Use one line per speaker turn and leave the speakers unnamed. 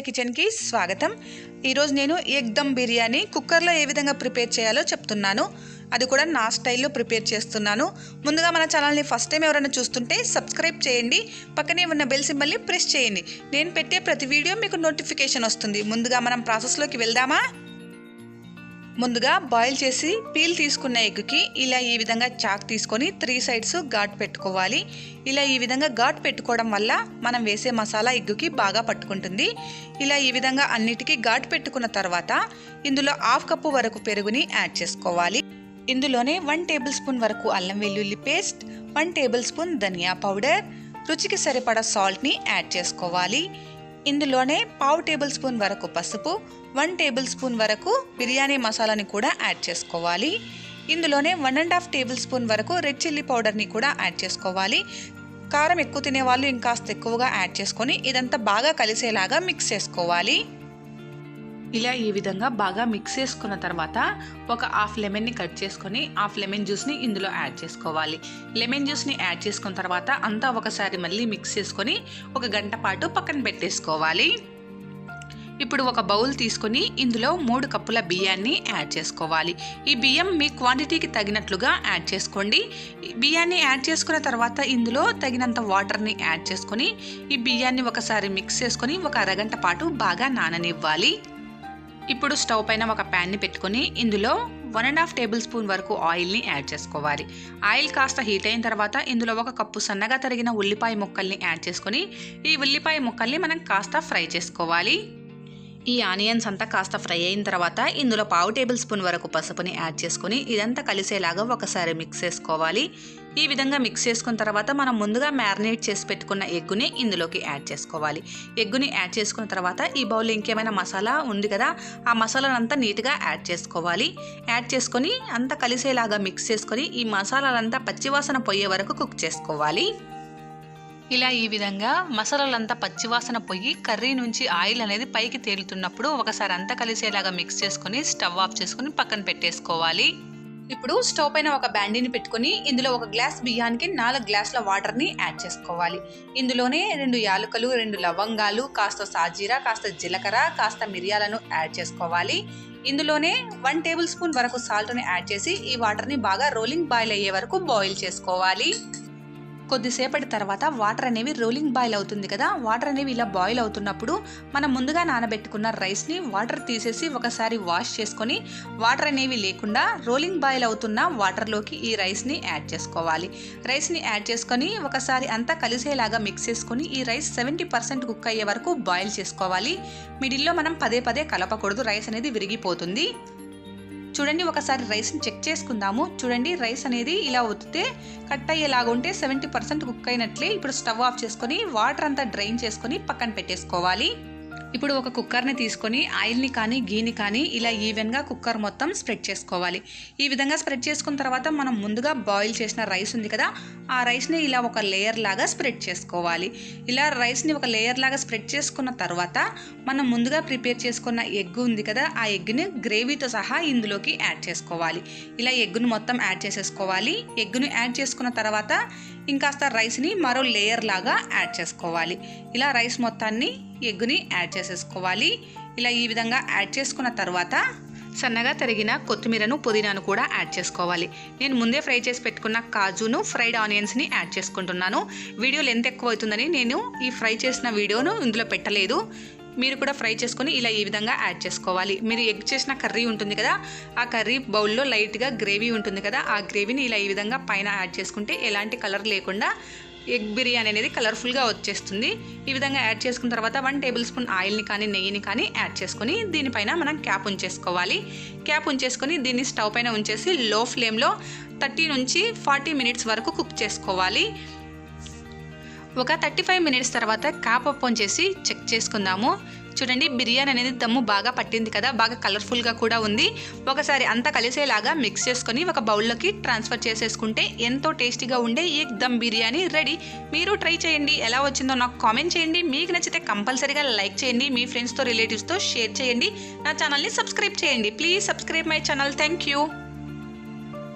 Kitchen కి స్వాగతం। ఈ రోజు నేను ఎగ్ దమ్ బిర్యానీ కుక్కర్ లో ఏ విధంగా ప్రిపేర్ చేయాలో చెప్తున్నాను। అది కూడా నా స్టైల్లో ప్రిపేర్ చేస్తున్నాను। ముందుగా మన ఛానల్ ని ఫస్ట్ టైం ఎవరైనా చూస్తుంటే సబ్స్క్రైబ్ చేయండి, పక్కనే ఉన్న బెల్ సింబల్ ని ప్రెస్ చేయండి। నేను పెట్టే ప్రతి వీడియో మీకు నోటిఫికేషన్ వస్తుంది। ముందుగా మనం ప్రాసెస్ లోకి వెళ్దామా। ముందుగా బాయిల్ చేసి పీల్ తీసుకున్న ఎగ్గుకి ఇలా ఈ విధంగా చాక్ తీసుకొని 3 సైడ్స్ ఘాట్ పెట్టుకోవాలి। ఇలా ఈ విధంగా ఘాట్ పెట్టుకోవడం వల్ల మనం వేసే మసాలా ఎగ్గుకి బాగా పట్టుకుంటుంది। ఇలా ఈ విధంగా అన్నిటికీ ఘాట్ పెట్టుకున్న తర్వాత ఇందులో 1/2 కప్పు వరకు పెరుగుని యాడ్ చేసుకోవాలి। ఇందులోనే 1 టేబుల్ స్పూన్ వరకు అల్లం వెల్లుల్లి పేస్ట్, 1 టేబుల్ స్పూన్ ధనియా పౌడర్, రుచికి సరిపడా సాల్ట్ ని యాడ్ చేసుకోవాలి। ఇందులోనే 1/2 టేబుల్ స్పూన్ వరకు పసుపు, 1 టేబుల్ స్పూన్ వరకు బిర్యానీ మసాలాని కూడా యాడ్ చేసుకోవాలి। ఇందులోనే 1.5 టేబుల్ స్పూన్ వరకు రెడ్ చిల్లీ పౌడర్ని కూడా యాడ్ చేసుకోవాలి। కారం ఎక్కువ తినే వాళ్ళు ఇంకాస్త ఎక్కువగా యాడ్ చేసుకొని ఇదంతా బాగా కలిసేలాగా మిక్స్ చేసుకోవాలి। ఇలా ఈ విధంగా బాగా మిక్స్ చేసుకున్న తర్వాత ఒక హాఫ్ లెమన్ ని కట్ చేసుకొని హాఫ్ లెమన్ జ్యూస్ ని ఇందులో యాడ్ చేసుకోవాలి। లెమన్ జ్యూస్ ని యాడ్ చేసుకున్న తర్వాత అంతా ఒకసారి మళ్ళీ మిక్స్ చేసుకొని 1 గంట పాటు పక్కన పెట్టేసుకోవాలి। ఇప్పుడు ఒక బౌల్ తీసుకొని ఇందులో 3 కప్పుల బియ్యాన్ని యాడ్ చేసుకోవాలి। ఈ బియ్యం మీ క్వాంటిటీకి తగినట్లుగా యాడ్ చేసుకోండి। బియ్యాన్ని యాడ్ చేసుకున్న తర్వాత ఇందులో తగినంత వాటర్ని యాడ్ చేసుకొని ఈ బియ్యాన్ని ఒకసారి మిక్స్ చేసుకొని 1 అరగంట పాటు బాగా నాననివ్వాలి। ఇప్పుడు స్టవ్ పైన ఒక ప్యాన్ని పెట్టుకొని ఇందులో 1.5 టేబుల్ స్పూన్ వరకు ఆయిల్ని యాడ్ చేసుకోవాలి। ఆయిల్ కాస్త హీట్ అయిన తర్వాత ఇందులో 1 కప్పు సన్నగా తరిగిన ఉల్లిపాయ ముక్కల్ని యాడ్ చేసుకొని ఈ ఉల్లిపాయ ముక్కల్ని మనం కాస్త ఫ్రై చేసుకోవాలి। ఈ ఆనియన్స్ అంతా కాస్త ఫ్రై అయిన తర్వాత ఇందులో 1/2 టేబుల్ స్పూన్ వరకు పసుపుని యాడ్ చేసుకొని ఇదంతా కలిసేలాగా ఒకసారి మిక్స్ చేసుకోవాలి। ఈ విధంగా మిక్స్ చేసుకున్న తర్వాత మనం ముందుగా మ్యారినేట్ చేసి పెట్టుకున్న ఎగ్గుని ఇందులోకి యాడ్ చేసుకోవాలి। ఎగ్గుని యాడ్ చేసుకున్న తర్వాత ఈ బౌల్లో ఇంకేమైనా మసాలా ఉంది కదా, ఆ మసాలానంతా నీట్గా యాడ్ చేసుకోవాలి। యాడ్ చేసుకొని అంతా కలిసేలాగా మిక్స్ చేసుకొని ఈ మసాలాలంతా పచ్చివాసన పోయే వరకు కుక్ చేసుకోవాలి। ఇలా ఈ విధంగా మసాలాలంతా పచ్చివాసన పోయి కర్రీ నుంచి ఆయిల్ అనేది పైకి తేలుతున్నప్పుడు ఒకసారి అంతా కలిసేలాగా మిక్స్ చేసుకొని స్టవ్ ఆఫ్ చేసుకొని పక్కన పెట్టేసుకోవాలి। ఇప్పుడు స్టవ్ పైన ఒక బాండీని పెట్టుకొని ఇందులో 1 గ్లాస్ బియ్యానికి 4 గ్లాసుల వాటర్ని యాడ్ చేసుకోవాలి। ఇందులోనే 2 యాలకులు, 2 లవంగాలు, కాస్త సాజీరా, కాస్త జీలకర్ర, కాస్త మిరియాలను యాడ్ చేసుకోవాలి। ఇందులోనే 1 టేబుల్ స్పూన్ వరకు సాల్ట్ని యాడ్ చేసి ఈ వాటర్ని బాగా రోలింగ్ బాయిల్ అయ్యే వరకు బాయిల్ చేసుకోవాలి। కొద్దిసేపటి తర్వాత వాటర్ అనేవి రోలింగ్ బాయిల్ అవుతుంది కదా, వాటర్ అనేవి ఇలా బాయిల్ అవుతున్నప్పుడు మనం ముందుగా నానబెట్టుకున్న రైస్ని వాటర్ తీసేసి ఒకసారి వాష్ చేసుకొని వాటర్ అనేవి లేకుండా రోలింగ్ బాయిల్ అవుతున్న వాటర్లోకి ఈ రైస్ని యాడ్ చేసుకోవాలి। రైస్ని యాడ్ చేసుకొని ఒకసారి అంతా కలిసేలాగా మిక్స్ చేసుకొని ఈ రైస్ 70% కుక్ అయ్యే వరకు బాయిల్ చేసుకోవాలి। మిడిల్లో మనం పదే పదే కలపకూడదు, రైస్ అనేది విరిగిపోతుంది। చూడండి, ఒకసారి రైస్ని చెక్ చేసుకుందాము। చూడండి, రైస్ అనేది ఇలా ఒత్తితే కట్ అయ్యేలాగా ఉంటే 70% కుక్ అయినట్లే। ఇప్పుడు స్టవ్ ఆఫ్ చేసుకొని వాటర్ అంతా డ్రైన్ చేసుకొని పక్కన పెట్టేసుకోవాలి। ఇప్పుడు ఒక కుక్కర్ని తీసుకొని ఆయిల్ని కానీ గీని కానీ ఇలా ఈవెన్గా కుక్కర్ మొత్తం స్ప్రెడ్ చేసుకోవాలి। ఈ విధంగా స్ప్రెడ్ చేసుకున్న తర్వాత మనం ముందుగా బాయిల్ చేసిన రైస్ ఉంది కదా, ఆ రైస్ని ఇలా ఒక లేయర్ లాగా స్ప్రెడ్ చేసుకోవాలి। ఇలా రైస్ని ఒక లేయర్ లాగా స్ప్రెడ్ చేసుకున్న తర్వాత మనం ముందుగా ప్రిపేర్ చేసుకున్న ఎగ్ ఉంది కదా, ఆ ఎగ్ని గ్రేవీతో సహా ఇందులోకి యాడ్ చేసుకోవాలి। ఇలా ఎగ్గును మొత్తం యాడ్ చేసేసుకోవాలి। ఎగ్గును యాడ్ చేసుకున్న తర్వాత ఇంకాస్త రైస్ని మరో లేయర్ లాగా యాడ్ చేసుకోవాలి। ఇలా రైస్ మొత్తాన్ని ఎగ్గుని యాడ్ చేసేసుకోవాలి। ఇలా ఈ విధంగా యాడ్ చేసుకున్న తర్వాత సన్నగా తరిగిన కొత్తిమీరను, పుదీనాను కూడా యాడ్ చేసుకోవాలి। నేను ముందే ఫ్రై చేసి పెట్టుకున్న కాజును, ఫ్రైడ్ ఆనియన్స్ని యాడ్ చేసుకుంటున్నాను। వీడియో లెంత్ ఎక్కువ అవుతుందని నేను ఈ ఫ్రై చేసిన వీడియోను ఇందులో పెట్టలేదు। మీరు కూడా ఫ్రై చేసుకొని ఇలా ఈ విధంగా యాడ్ చేసుకోవాలి। మీరు ఎగ్ చేసిన కర్రీ ఉంటుంది కదా, ఆ కర్రీ బౌల్లో లైట్గా గ్రేవీ ఉంటుంది కదా, ఆ గ్రేవీని ఇలా ఈ విధంగా పైన యాడ్ చేసుకుంటే ఎలాంటి కలర్ లేకుండా ఎగ్ బిర్యానీ అనేది కలర్ఫుల్గా వచ్చేస్తుంది। ఈ విధంగా యాడ్ చేసుకున్న తర్వాత 1 టేబుల్ స్పూన్ ఆయిల్ని కానీ నెయ్యిని కానీ యాడ్ చేసుకొని దీనిపైన మనం క్యాప్ ఉంచేసుకోవాలి। క్యాప్ ఉంచేసుకొని దీన్ని స్టవ్ పైన ఉంచేసి లో ఫ్లేమ్లో 30 నుంచి 40 మినిట్స్ వరకు కుక్ చేసుకోవాలి। ఒక 35 మినిట్స్ తర్వాత క్యాప్ ఓపెన్ చేసి చెక్ చేసుకుందాము। చూడండి, బిర్యానీ అనేది దమ్ము బాగా పట్టింది కదా, బాగా కలర్ఫుల్గా కూడా ఉంది। ఒకసారి అంతా కలిసేలాగా మిక్స్ చేసుకొని ఒక బౌల్లోకి ట్రాన్స్ఫర్ చేసేసుకుంటే ఎంతో టేస్టీగా ఉండే ఎగ్ దమ్ బిర్యానీ రెడీ। మీరు ట్రై చేయండి, ఎలా వచ్చిందో నాకు కామెంట్ చేయండి। మీకు నచ్చితే కంపల్సరీగా లైక్ చేయండి, మీ ఫ్రెండ్స్తో రిలేటివ్స్తో షేర్ చేయండి, నా ఛానల్ని సబ్స్క్రైబ్ చేయండి। Please subscribe my channel. Thank you.